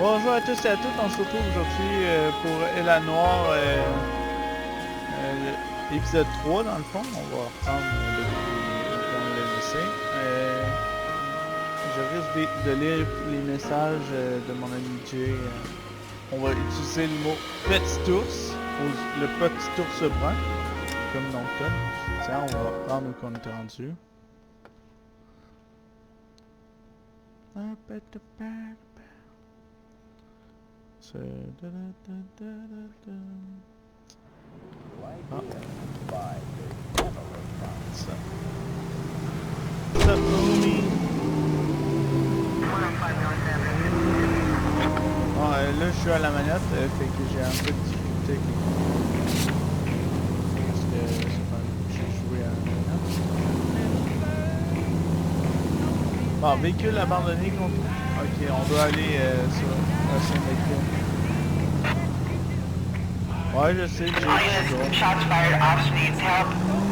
Bonjour à tous et à toutes, on se retrouve aujourd'hui pour L.A Noire, épisode 3 dans le fond. On va reprendre depuis où on l'a laissé. Je risque de lire les messages de mon ami Jay. On va utiliser le mot petit ours, le petit ours brun, comme dans le thème. Tiens, on va reprendre où qu'on est rendu. Ah. Ça. What's up, homie? Bon, là je suis à la manette, fait que j'ai un peu de difficulté avec les parce que c'est pas j'ai joué à la manette. Bon, véhicule abandonné contre. Ok, on doit aller sur la scène véhicule. Ouais, je sais, j'ai Shots fired, ops needs help.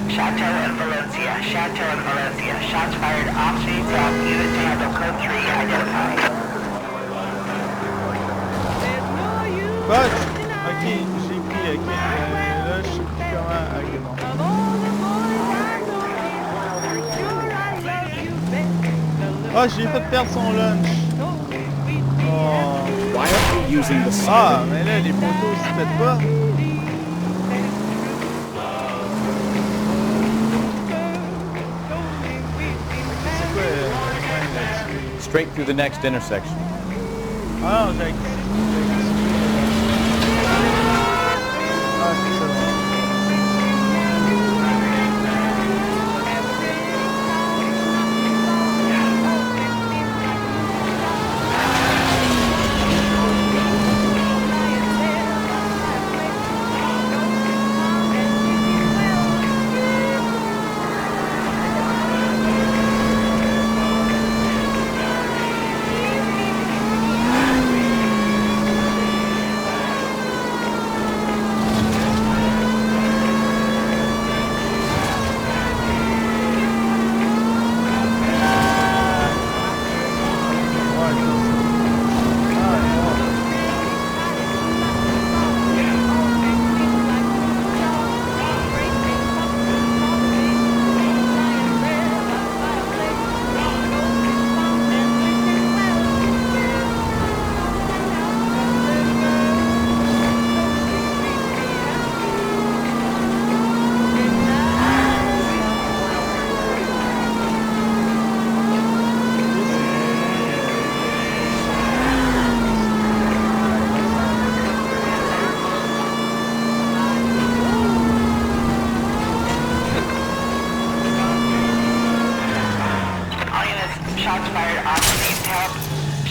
Chateau and Valencia. Chateau and Valencia. Shots fired, ops needs help. Unit to handle code 3 identified. But, ok, j'ai pris, ok, là je sais plus comment, ok bon. Ah, j'ai fait perdre son lunch. Oh. Ah, mais là les poteaux se pètent pas. Straight through the next intersection. Ah non, j'ai... Ah, c'est ça.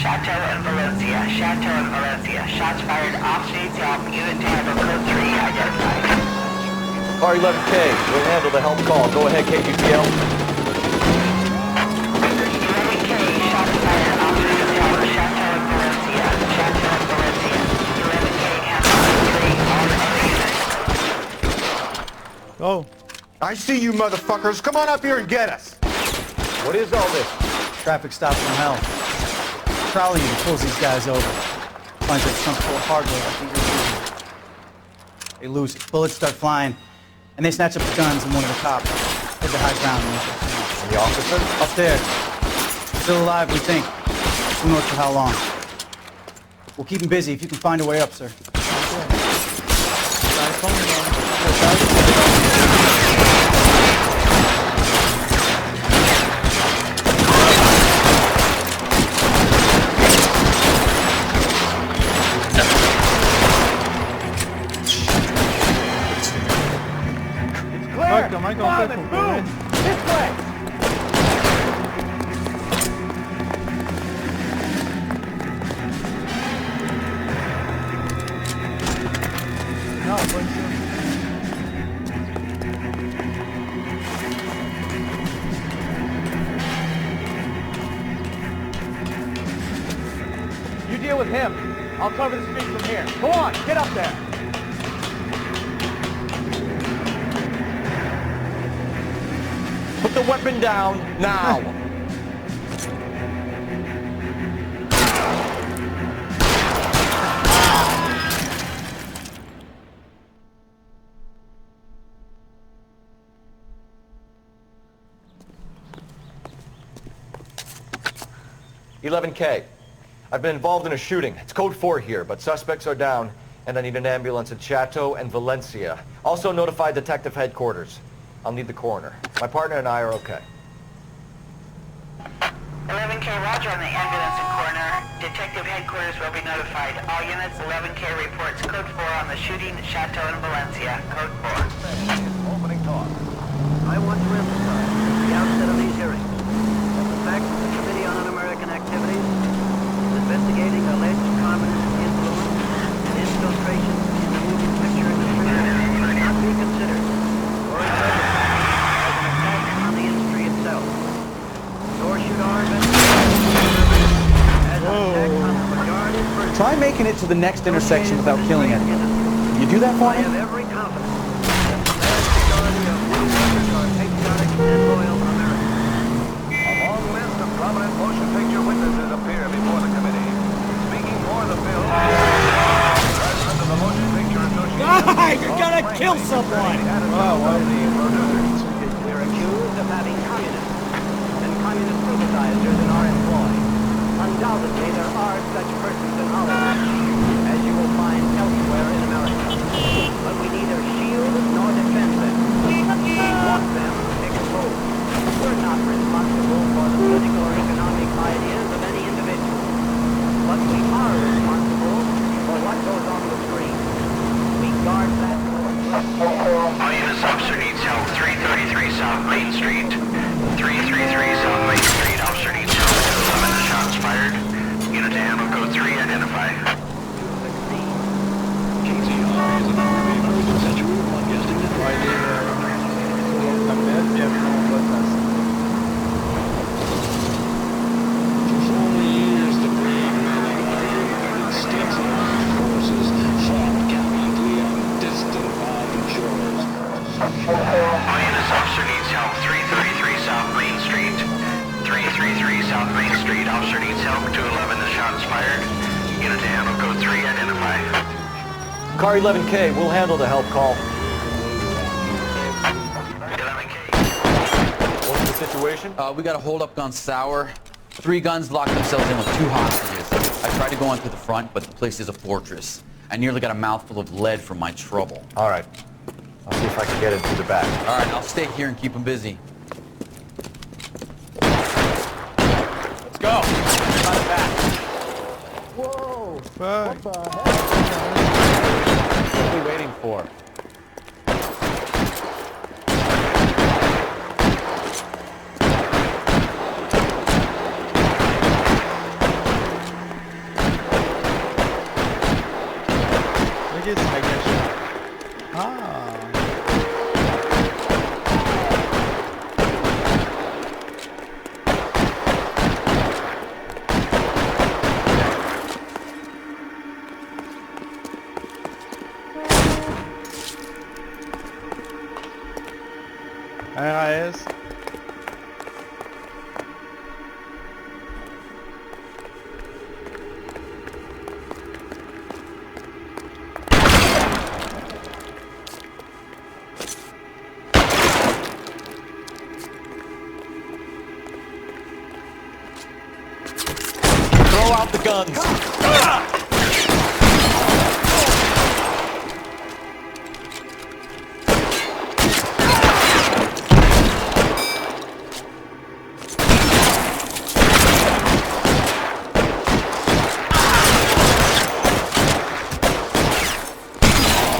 Chateau and Valencia. Chateau and Valencia. Shots fired, ops needs help. Unit to handle code 3 identified. R11K, we'll handle the help call. Go ahead, KGPL. 11K, shots fired, ops needs help. Chateau and Valencia. Chateau and Valencia. 11K, handle code 3, all units. Oh. I see you motherfuckers. Come on up here and get us. What is all this? Traffic stop from hell. Crowley pulls these guys over. Finds that trunk full of hardware. I think you're losing. They lose it. Bullets start flying. And they snatch up the guns and one of the cops. Head to high ground. And the officer? Up there. Still alive, we think. Who knows for how long. We'll keep him busy if you can find a way up, sir. Comment on fait pour courir? Non, pas ici. You deal with him. I'll cover the street from here. Go on, get up there. Put the weapon down now. 11K. I've been involved in a shooting. It's code 4 here, but suspects are down, and I need an ambulance at Chateau and Valencia. Also notify detective headquarters. I'll need the coroner. My partner and I are okay. 11K, roger on the ambulance and coroner. Detective headquarters will be notified. All units, 11K reports code 4 on the shooting at Chateau and Valencia. Code 4. Opening talk. I want to emphasize at the outset of these hearings that the fact that the Committee on Un-American Activities is investigating alleged communist influence and infiltration in the moving picture industry cannot be considered or interpreted as an attack on the industry itself. Nor should our investigation be interpreted as an attack on the majority person. Try making it to the next intersection without killing anyone. Can you do that for I me? have every confidence that the vast majority of these workers are patriotic and loyal Americans. A long list of prominent motion picture witnesses appear before the committee. Speaking for the film, president of the Motion Picture Association. Ah, you're gonna kill someone! We're accused of having communists and communist sympathizers in our employ. Undoubtedly, there are such persons in Hollywood, as you will find elsewhere in America. But we neither shield nor defend them. We want them exposed. We're not responsible for the political or economic ideas of any individual. But we are responsible for what goes on the screen. We guard that. All units, officer needs help. 333 South Main Street. 333 South Main Street. Officer needs help. 211 shots fired. Unit to handle code 3. Identify. All units, officer needs help. 333 South Main Street. 333 South Main Street. Officer needs help. 211 the shots fired. Unit to handle code 3. Identify. Car 11K, we'll handle the help call. 11K. What's the situation? We got a hold-up gone sour. 3 guns locked themselves in with 2 hostages. I tried to go on to the front, but the place is a fortress. I nearly got a mouthful of lead from my trouble. All right. I'll see if I can get in through the back. All right, I'll stay here and keep them busy. Let's go! Run it back. Fuck. What are we waiting for? Look at this mega. Ah. RAS. Throw out the guns!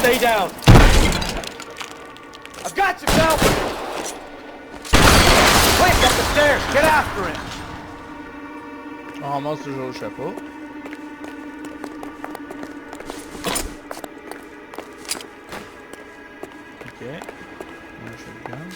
Stay down! I've got you, Phil! Quick, up the stairs! Get after him! On ramasse toujours le chapeau. Ok. Un shotgun.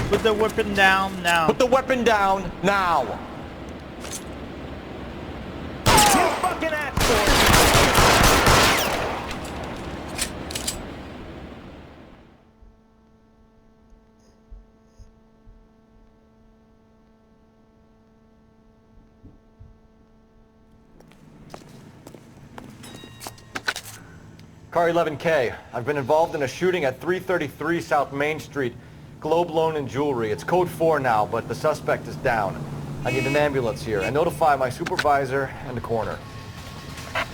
Put the weapon down now. Put the weapon down now! You fucking asshole! Car 11K. I've been involved in a shooting at 333 South Main Street. Globe Loan and Jewelry. It's code 4 now, but the suspect is down. I need an ambulance here and notify my supervisor and the coroner. 11K,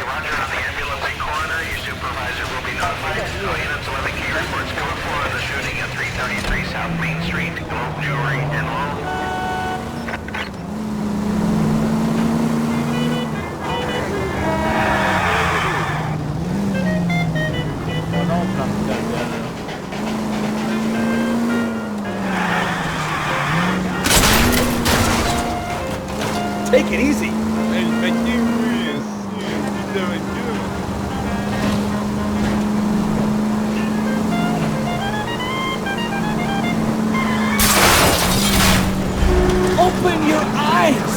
roger on the ambulance and coroner. Your supervisor will be notified. All units, 11K reports code 4 on the shooting at 333 South Main Street. Globe Jewelry and Loan. Take it easy. Open your eyes.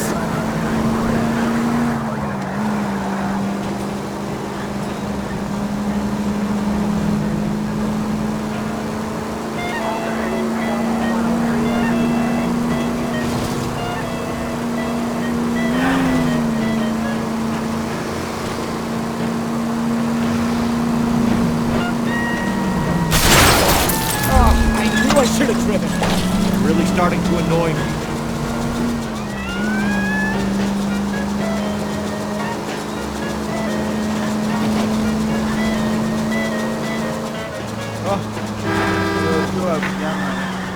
I should have driven. Really starting to annoy me.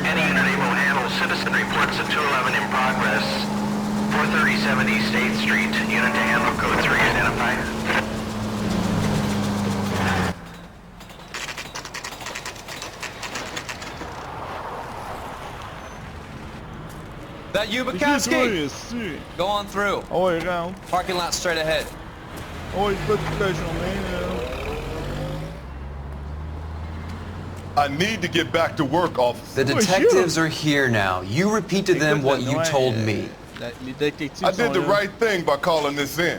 Any unit able to handle citizen reports at 211 in progress. 437 East 8th Street. Unit to handle code 3 identified. That you, Bukowski? Go on through. Ah ouais, regarde. Parking lot straight ahead. Ah ouais, pas toute la journée, là. I need to get back to work, officer. The detectives are here now. You repeat to them what you told me. Les détectives I did sont the là. right thing by calling this in.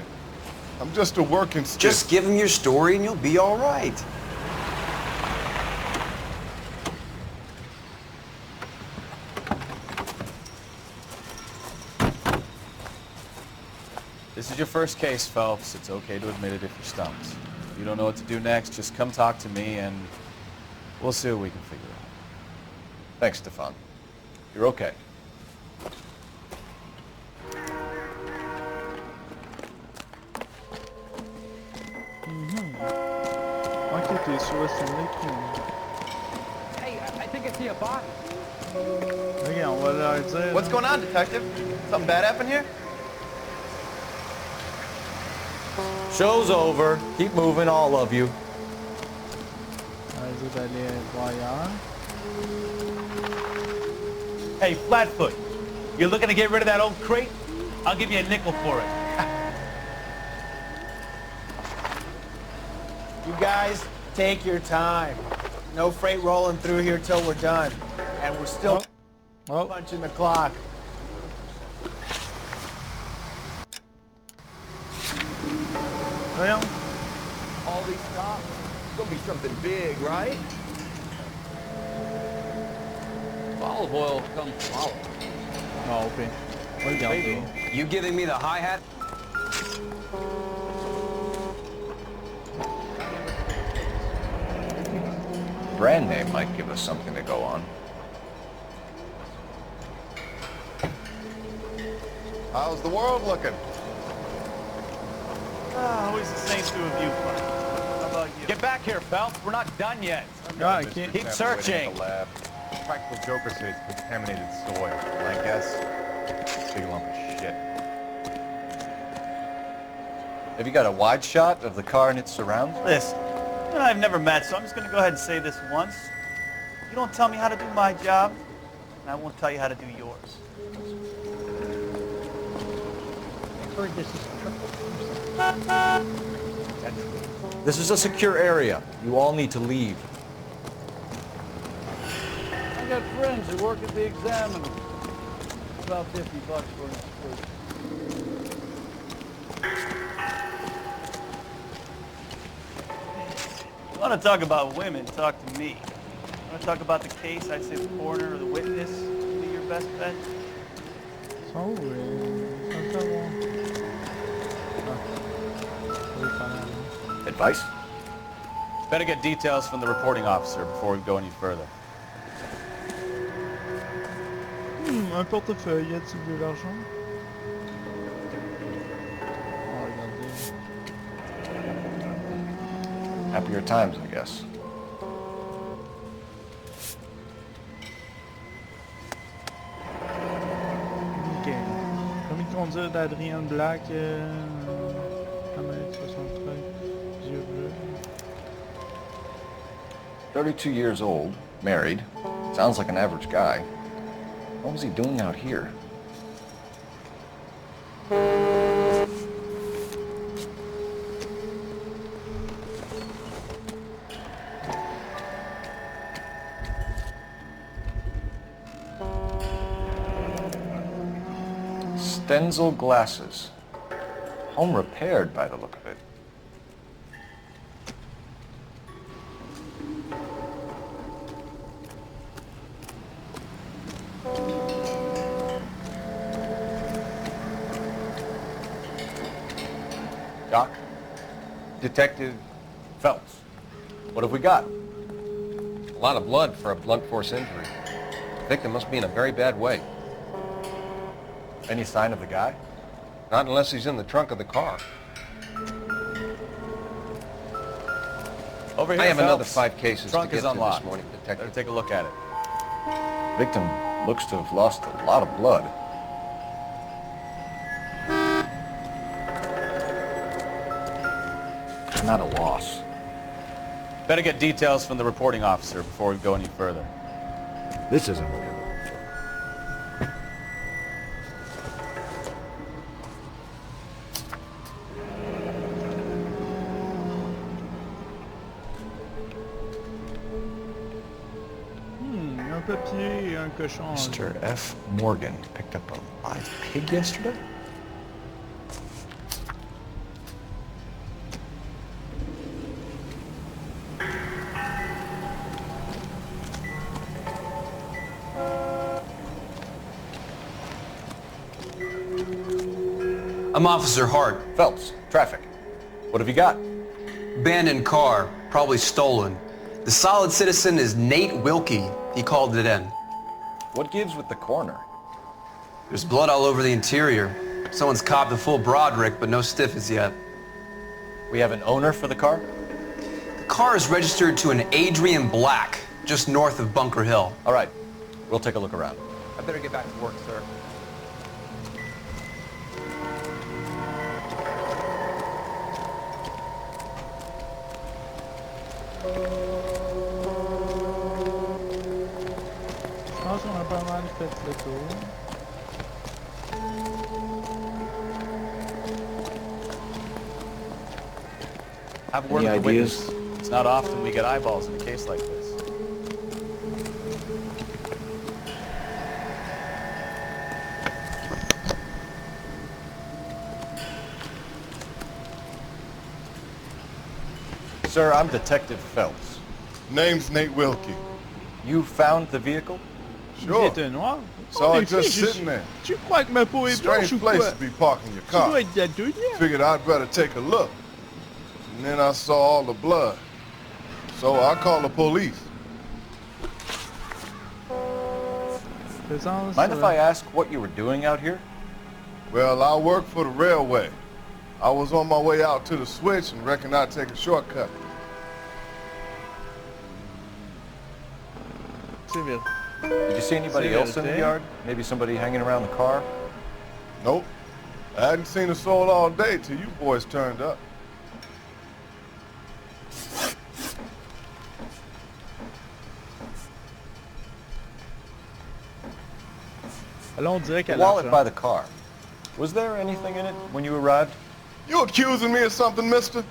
I'm just a working stiff. Just give them your story and you'll be all right. This is your first case, Phelps. It's okay to admit it if you're stumped. If you don't know what to do next, just come talk to me and we'll see what we can figure out. Thanks, Stefan. You're okay. Ok, t'es sur le Stanley. Hey, I think I see a body. Ok, on va leur dire. What's going on, detective? Something bad happened here? Show's over. Keep moving, all of you. On va dire d'aller voir ailleurs. Hey, Flatfoot, you're looking to get rid of that old crate? I'll give you a nickel for it. You guys, take your time. No freight rolling through here till we're done. And we're still punching the clock. Voyons. All these stops, it's gonna be something big, right? Olive oil comes from olive. Ah, ok. On va le garder. You giving me the hi-hat? Brand name might give us something to go on. How's the world looking? Always the same two of you, Frank. How about you? Get back here, Phelps. We're not done yet. Ah, I can't. Keep searching. Practical Joker says it's contaminated soil. I guess it's a big lump of shit. Have you got a wide shot of the car and its surrounds? Listen, you and I have never met, so I'm just going to go ahead and say this once. You don't tell me how to do my job, and I won't tell you how to do yours. This is a secure area. You all need to leave. I got friends who work at the Examiner. About $50 for an You want to talk about women, talk to me. You want to talk about the case, I say the coroner or the witness would be your best bet. Sont où, Ils sont là, bon. Ah. Oui, pas mal. It advice? Better get details from the reporting officer before we go any further. Un portefeuille, y a-t-il de l'argent? Oh, regardez. Happier times, I guess. Ok. Permis de conduire d'Adrien Black, 1m73, yeux bleus. 32 years old, married. Sounds like an average guy. What was he doing out here? Stenzel glasses. Home repaired by the look of it. Doc? Detective Phelps. What have we got? A lot of blood for a blunt force injury. The victim must be in a very bad way. Any sign of the guy? Not unless he's in the trunk of the car. Over here, I have another Phelps. 5 cases Trunk to get is to unlocked. this morning, Detective. Better take a look at it. Victim looks to have lost a lot of blood. Not a loss. Better get details from the reporting officer before we go any further. This isn't what we're looking for. Un papier et un cochon. Mr. F. Morgan picked up a live pig yesterday? I'm Officer Hart. Phelps, traffic. What have you got? Abandoned car, probably stolen. The solid citizen is Nate Wilkie. He called it in. What gives with the coroner? There's blood all over the interior. Someone's copped a full Broderick, but no stiff as yet. We have an owner for the car? The car is registered to an Adrian Black, just north of Bunker Hill. All right, we'll take a look around. I better get back to work, sir. Je pense qu'on a pas mal fait le tour. Have a word Any with the ideas? witness. It's not often we get eyeballs in a case like this. Sir, I'm Detective Phelps. Name's Nate Wilkie. You found the vehicle? Sure. J'étais noir. Saw Oh, it just sitting there. Tu crois que ma peau est blanche Strange ou place quoi? to be parking your Tu car. dois être daltonien. Figured I'd better take a look. And then I saw all the blood. So I called the police. Mind if I ask what you were doing out here? Well, I work for the railway. I was on my way out to the switch and reckoned I'd take a shortcut. Civil. Did you see anybody else in the yard? Maybe somebody hanging around the car? Nope. I hadn't seen a soul all day till you boys turned up. Allons, on dirait The qu'elle wallet by the car. Was there anything in it when you arrived? You accusing me of something, mister?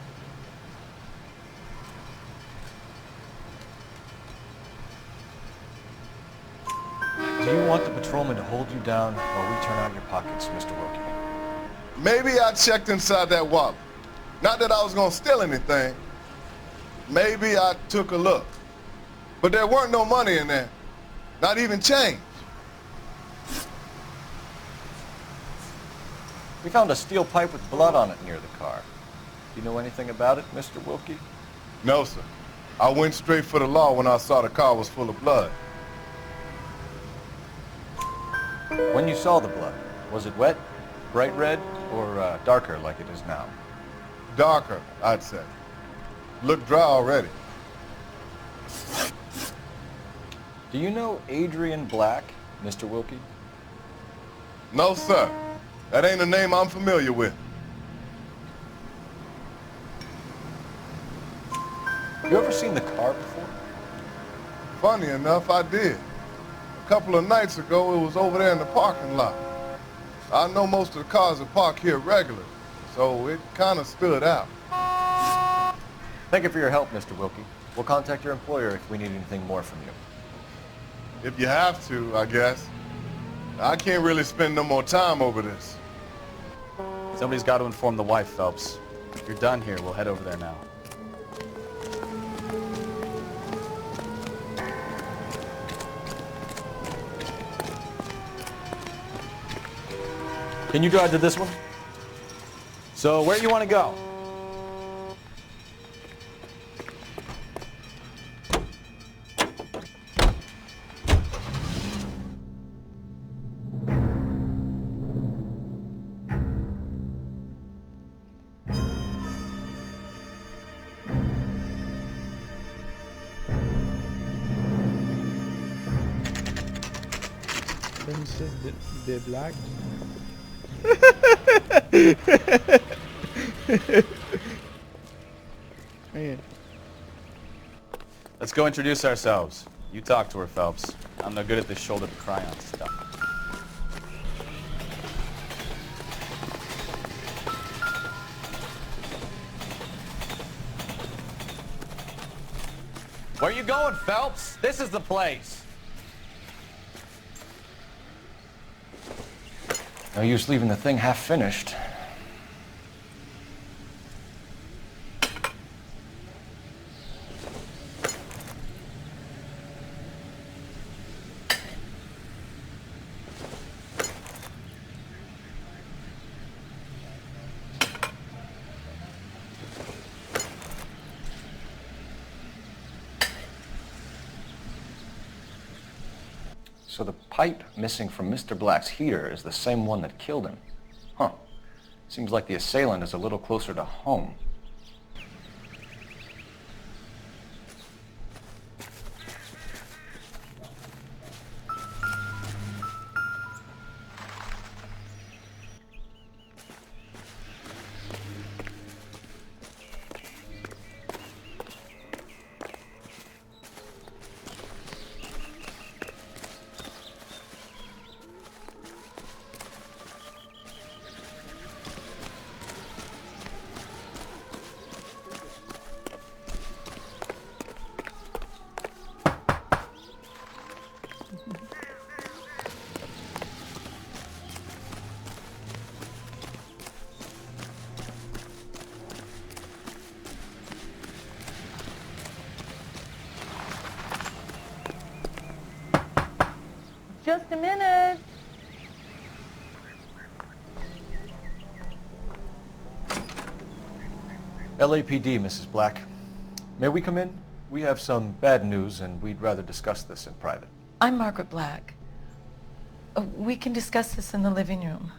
Do you want the patrolman to hold you down while we turn out your pockets, Mr. Wilkie? Maybe I checked inside that wallet. Not that I was gonna steal anything. Maybe I took a look. But there weren't no money in there. Not even change. We found a steel pipe with blood on it near the car. You know anything about it, Mr. Wilkie? No, sir. I went straight for the law when I saw the car was full of blood. When you saw the blood, was it wet, bright red, or darker like it is now? Darker, I'd say. Looked dry already. Do you know Adrian Black, Mr. Wilkie? No, sir. That ain't a name I'm familiar with. You ever seen the car before? Funny enough, I did. A couple of nights ago, it was over there in the parking lot. I know most of the cars are parked here regularly, so it kind of stood out. Thank you for your help, Mr. Wilkie. We'll contact your employer if we need anything more from you. If you have to, I guess. I can't really spend no more time over this. Somebody's got to inform the wife, Phelps. If you're done here, we'll head over there now. Can you drive to this one? So, where do you want to go? Des blagues. Man. Let's go introduce ourselves. You talk to her, Phelps. I'm no good at this shoulder to cry on stuff. Where you going, Phelps? This is the place. No use leaving the thing half finished. So the pipe missing from Mr. Black's heater is the same one that killed him. Huh. Seems like the assailant is a little closer to home. Just a minute. LAPD, Mrs. Black. May we come in? We have some bad news and we'd rather discuss this in private. I'm Margaret Black. We can discuss this in the living room.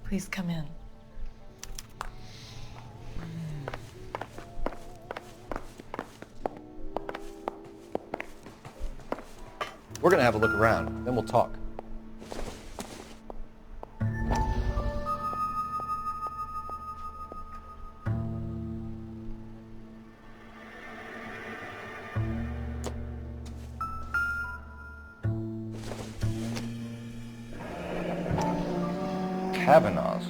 Please come in. We're gonna have a look around, then we'll talk. Kavanaugh's.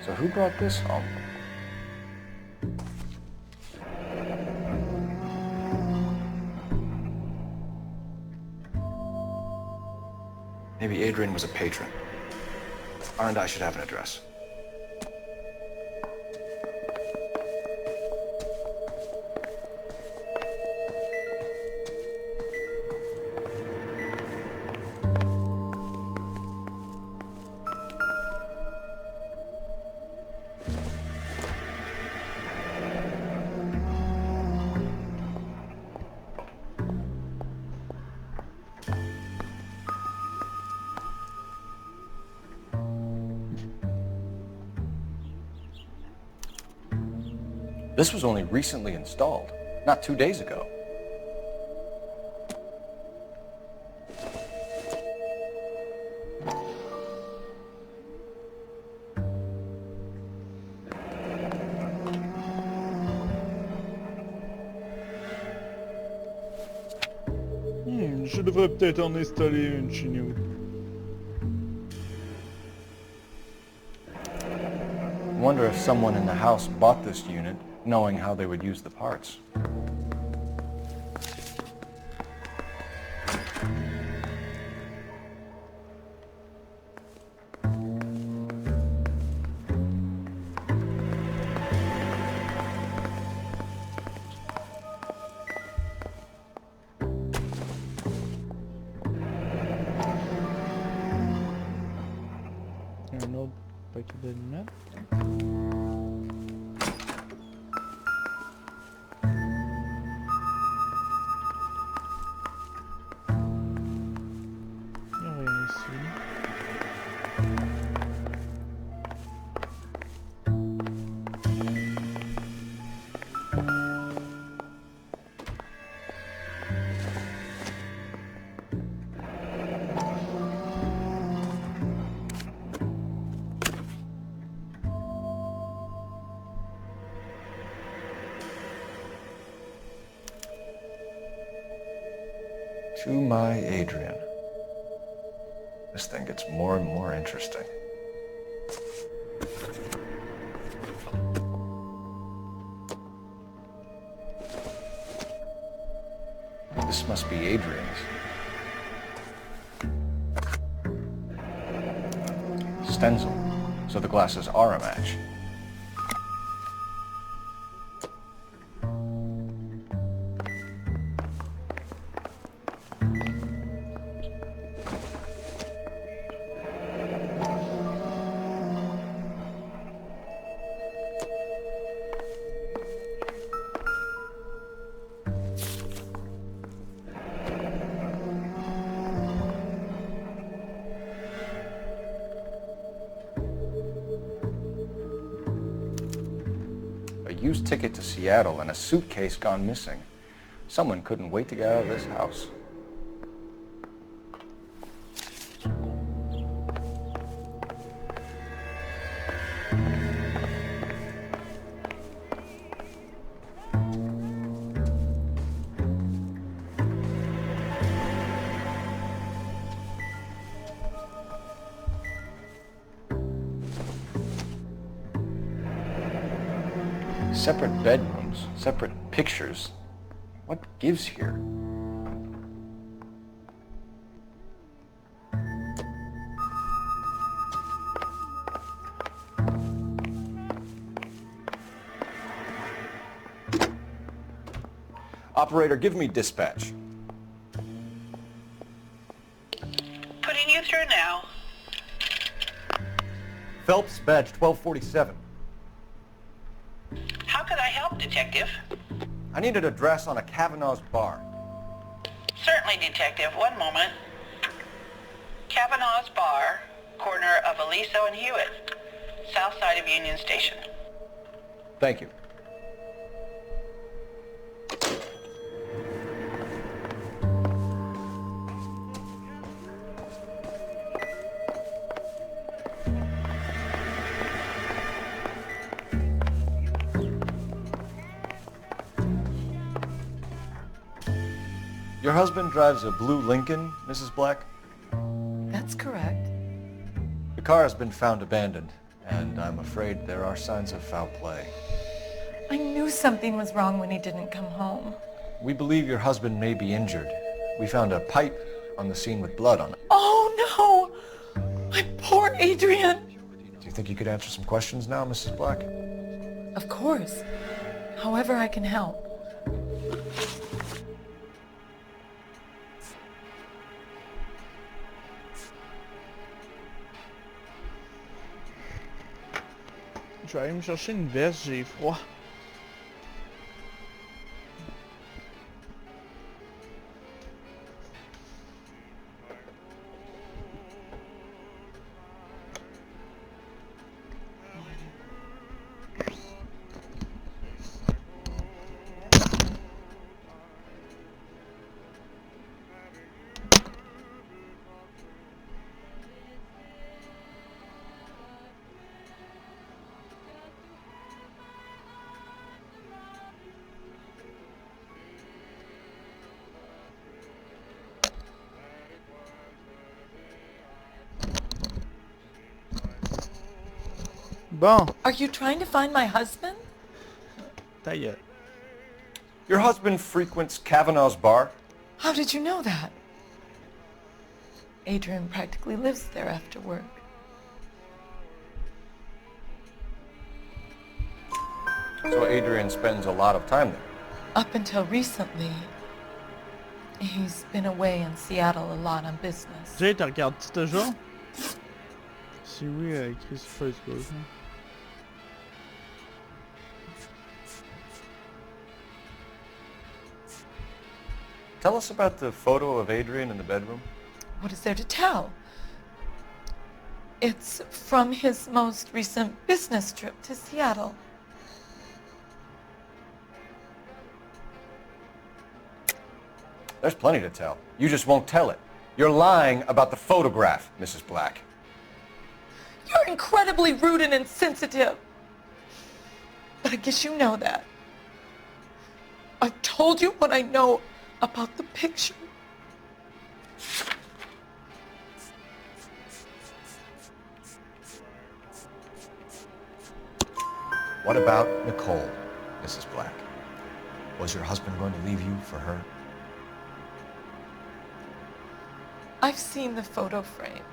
So who brought this home? Maybe Adrian was a patron. R&I should have an address. This was only recently installed, not 2 days ago. Je devrais peut-être en installer une chez nous. I wonder if someone in the house bought this unit knowing how they would use the parts. Un autre paquet d'allumettes. Il y a rien ici. To my Adrian. This thing gets more and more interesting. This must be Adrian's. Stencil, so the glasses are a match. A used ticket to Seattle and a suitcase gone missing. Someone couldn't wait to get out of this house. Separate bedrooms, separate pictures. What gives here? Operator, give me dispatch. Putting you through now. Phelps, badge 1247. How could I help, Detective? I need an address on a Kavanaugh's bar. Certainly, Detective. One moment. Kavanaugh's Bar, corner of Aliso and Hewitt, south side of Union Station. Thank you. Your husband drives a blue Lincoln, Mrs. Black? That's correct. The car has been found abandoned, and I'm afraid there are signs of foul play. I knew something was wrong when he didn't come home. We believe your husband may be injured. We found a pipe on the scene with blood on it. Oh no! My poor Adrian! Do you think you could answer some questions now, Mrs. Black? Of course. However I can help. Je vais aller me chercher une veste, j'ai froid. Bon. Are you trying to find my husband? Ta gueule. Your husband frequents Kavanaugh's bar? How did you know that? Adrian practically lives there after work. So Adrian spends a lot of time there? Up until recently, he's been away in Seattle a lot on business. Jay, t'as regardé toujours? Si oui, écrit sur Facebook. Hein. Tell us about the photo of Adrian in the bedroom. What is there to tell? It's from his most recent business trip to Seattle. There's plenty to tell. You just won't tell it. You're lying about the photograph, Mrs. Black. You're incredibly rude and insensitive. But I guess you know that. I've told you what I know about the picture. What about Nicole, Mrs. Black? Was your husband going to leave you for her? I've seen the photo frame.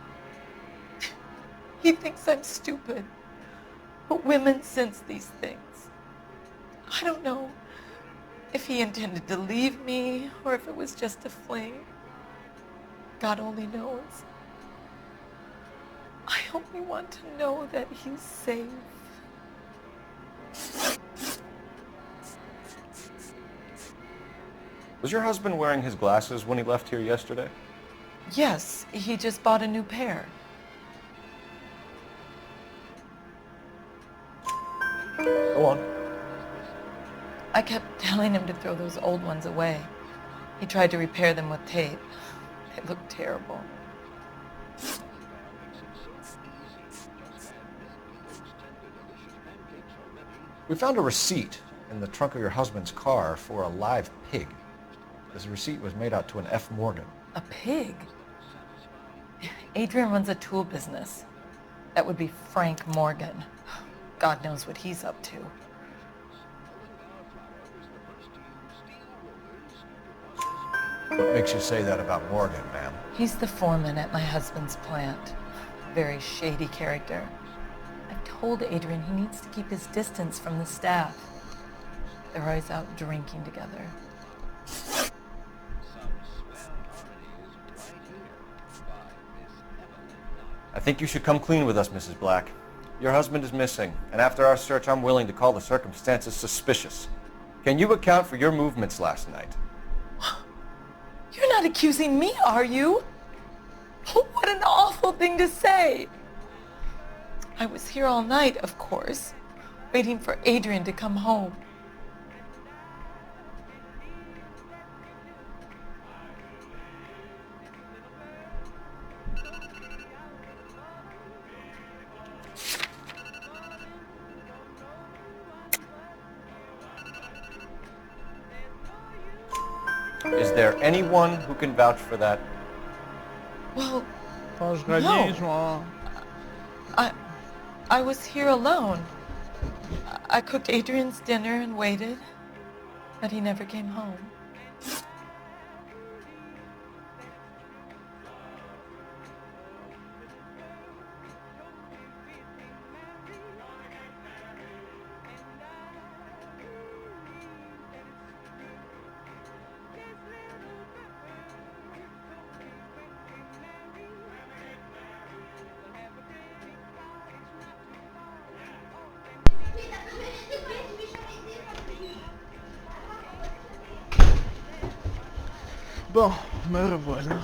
He thinks I'm stupid. But women sense these things. I don't know if he intended to leave me or if it was just a fling. God only knows. I only want to know that he's safe. Was your husband wearing his glasses when he left here yesterday? Yes, he just bought a new pair. Go on. I kept telling him to throw those old ones away. He tried to repair them with tape. They looked terrible. We found a receipt in the trunk of your husband's car for a live pig. This receipt was made out to an F. Morgan. A pig? Adrian runs a tool business. That would be Frank Morgan. God knows what he's up to. What makes you say that about Morgan, ma'am? He's the foreman at my husband's plant. Very shady character. I've told Adrian he needs to keep his distance from the staff. They're always out drinking together. I think you should come clean with us, Mrs. Black. Your husband is missing, and after our search, I'm willing to call the circumstances suspicious. Can you account for your movements last night? You're not accusing me, are you? What an awful thing to say. I was here all night, of course, waiting for Adrian to come home. Is there anyone who can vouch for that? Well, no. I was here alone. I cooked Adrian's dinner and waited, but he never came home. Bon, me revoilà.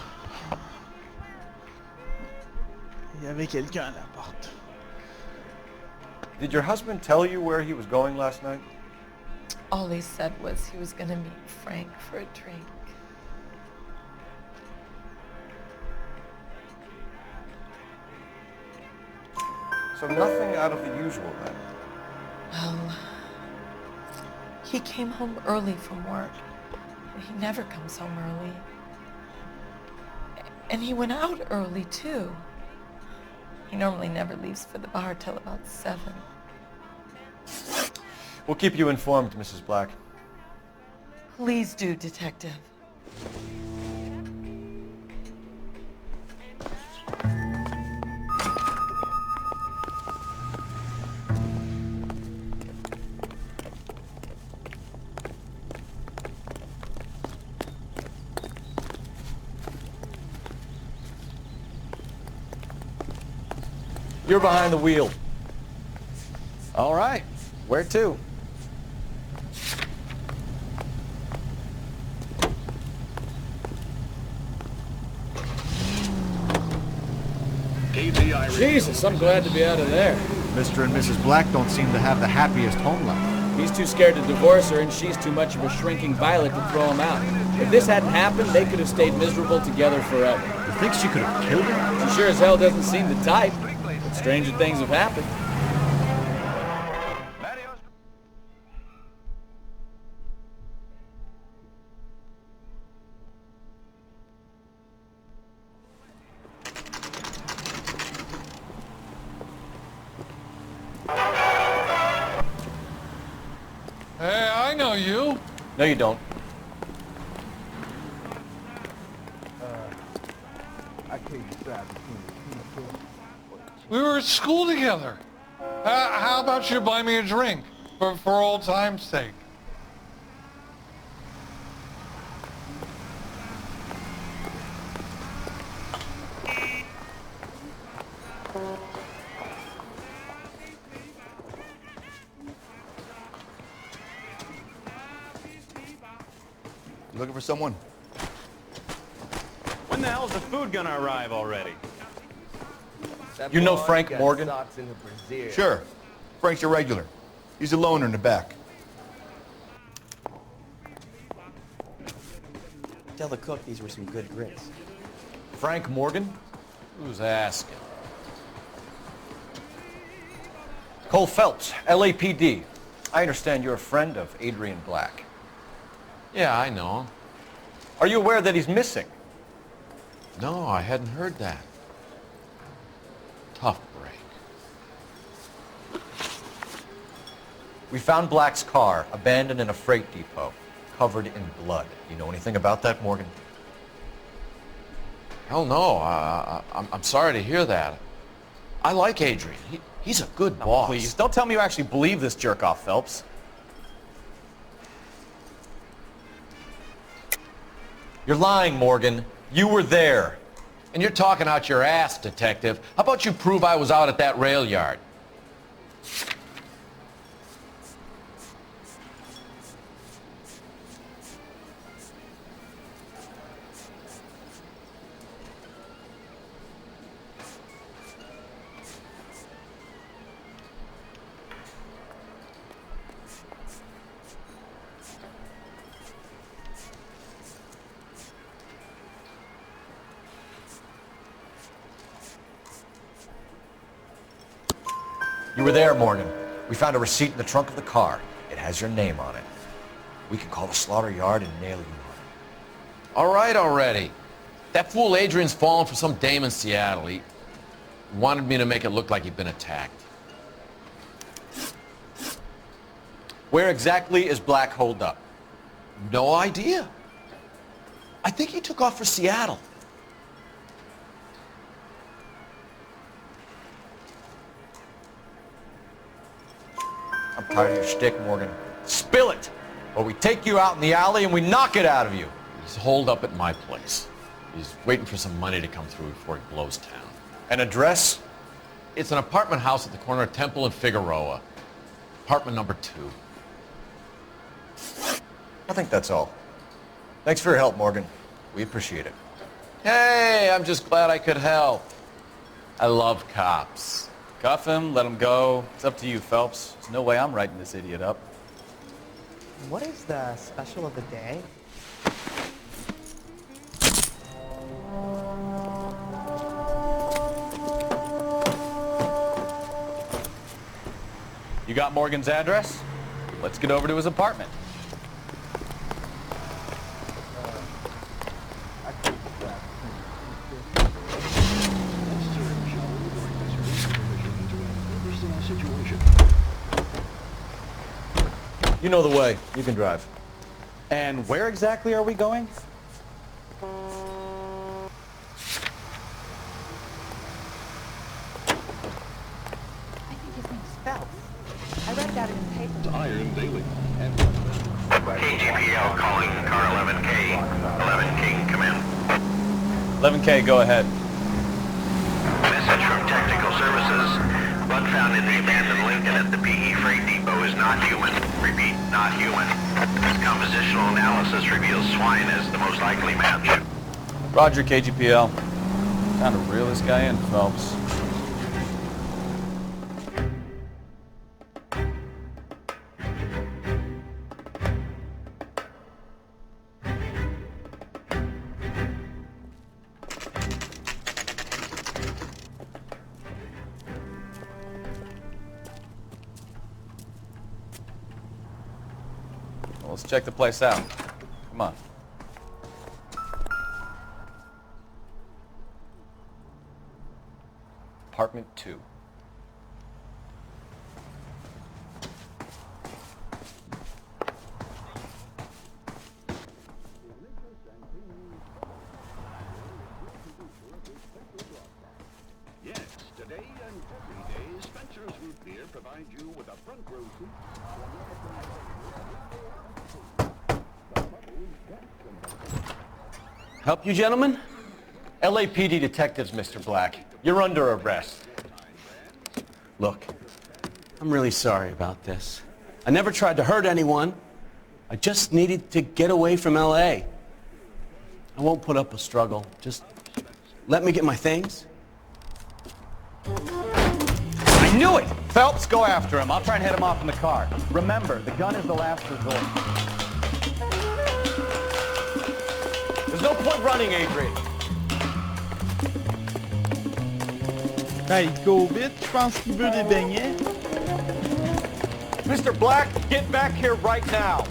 Il y avait quelqu'un à la porte. Did your husband tell you where he was going last night? All he said was he was going to meet Frank for a drink. So nothing out of the usual then? Well, he came home early from work. He never comes home early. And he went out early, too. He normally never leaves for the bar till about 7. We'll keep you informed, Mrs. Black. Please do, Detective. You're behind the wheel. All right. Where to? Jesus, I'm glad to be out of there. Mr. and Mrs. Black don't seem to have the happiest home life. He's too scared to divorce her, and she's too much of a shrinking violet to throw him out. If this hadn't happened, they could have stayed miserable together forever. You think she could have killed him? She sure as hell doesn't seem the type, but stranger things have happened. Hey, I know you. No, you don't. I can't decide between We were at school together. How about you buy me a drink for old time's sake? You looking for someone? When the hell's the food gonna arrive already? You know Frank Morgan? Sure. Frank's a regular. He's a loner in the back. Tell the cook these were some good grits. Frank Morgan? Who's asking? Cole Phelps, LAPD. I understand you're a friend of Adrian Black. Yeah, I know him. Are you aware that he's missing? No, I hadn't heard that. Tough break. We found Black's car, abandoned in a freight depot, covered in blood. You know anything about that, Morgan? Hell no. I'm sorry to hear that. I like Adrian. He's a good boss. Please, don't tell me you actually believe this jerk-off, Phelps. You're lying, Morgan. You were there. And you're talking out your ass, detective. How about you prove I was out at that rail yard? You were there, Morgan. We found a receipt in the trunk of the car. It has your name on it. We can call the slaughter yard and nail you on it. All right already. That fool Adrian's fallen for some dame in Seattle. He wanted me to make it look like he'd been attacked. Where exactly is Black holed up? No idea. I think he took off for Seattle. I'm tired of your shtick, Morgan. Spill it, or we take you out in the alley and we knock it out of you. He's holed up at my place. He's waiting for some money to come through before he blows town. An address? It's an apartment house at the corner of Temple and Figueroa. Apartment number 2. I think that's all. Thanks for your help, Morgan. We appreciate it. Hey, I'm just glad I could help. I love cops. Cuff him, let him go. It's up to you, Phelps. There's no way I'm writing this idiot up. What is the special of the day? You got Morgan's address? Let's get over to his apartment. You know the way. You can drive. And where exactly are we going? I think his name's Phelps. I read about it in the paper. Iron Daily. KGPL calling car 11K. 11K, come in. 11K, go ahead. Message from Technical Services. Blood found in the abandoned Lincoln at the PE Freight Depot is not human. Repeat, not human. Compositional analysis reveals swine as the most likely match. Roger, KGPL. Time to reel this guy in, Phelps. Well, let's check the place out. Come on. Apartment 2. Yes, today and every day, Spencer's Root Beer provides you with a front row seat. Help you, gentlemen? LAPD detectives, Mr. Black. You're under arrest. Look, I'm really sorry about this. I never tried to hurt anyone. I just needed to get away from L.A. I won't put up a struggle. Just let me get my things. I knew it! Phelps, go after him. I'll try and head him off in the car. Remember, the gun is the last resort. There's no point running, Adrian. Il court vite, je pense qu'il veut des beignets. Mr. Black, get back here right now.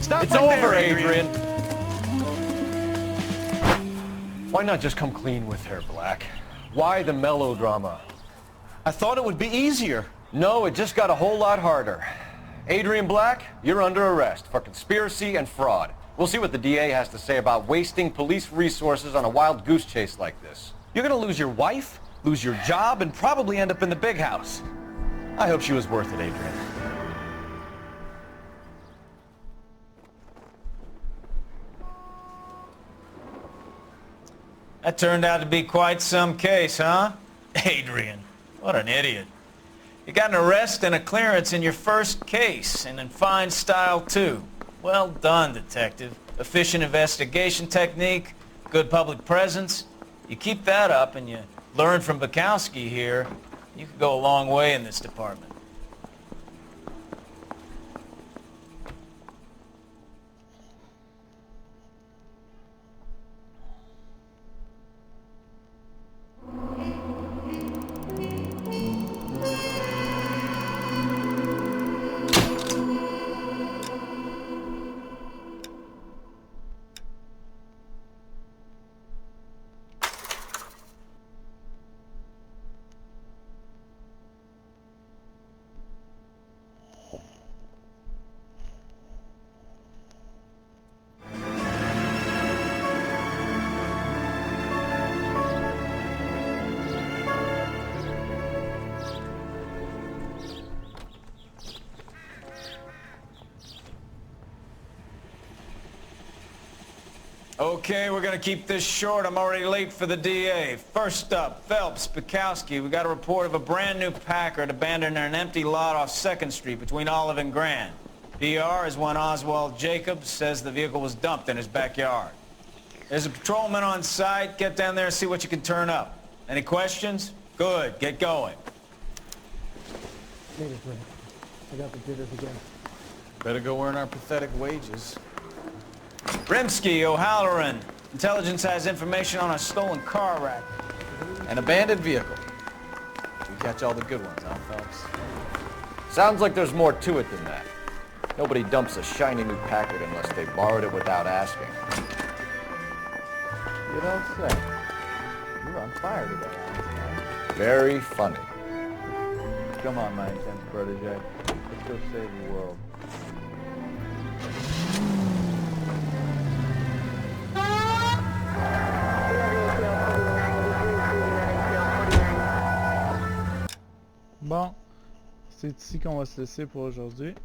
Stop It's right over, there, Adrian. Why not just come clean with her, Black? Why the melodrama? I thought it would be easier. No, it just got a whole lot harder. Adrian Black, you're under arrest for conspiracy and fraud. We'll see what the DA has to say about wasting police resources on a wild goose chase like this. You're gonna lose your wife, lose your job, and probably end up in the big house. I hope she was worth it, Adrian. That turned out to be quite some case, huh? Adrian, what an idiot. You got an arrest and a clearance in your first case, and in fine style, too. Well done, detective. Efficient investigation technique, good public presence. You keep that up and you learn from Bukowski here, you could go a long way in this department. Okay, we're gonna keep this short. I'm already late for the DA. First up, Phelps, Bukowski. We got a report of a brand new Packard abandoned in an empty lot off 2nd Street between Olive and Grand. PR is one Oswald Jacobs says the vehicle was dumped in his backyard. There's a patrolman on site. Get down there and see what you can turn up. Any questions? Good, get going. I got the jitters again. Better go earn our pathetic wages. Rimsky, O'Halloran. Intelligence has information on a stolen car rack. An abandoned vehicle. We catch all the good ones, huh, Phelps? Sounds like there's more to it than that. Nobody dumps a shiny new Packard unless they borrowed it without asking. You don't say. you're on fire today, Einstein. Very funny. Come on, my intense protege. Let's go save the world. Bon, c'est ici qu'on va se laisser pour aujourd'hui.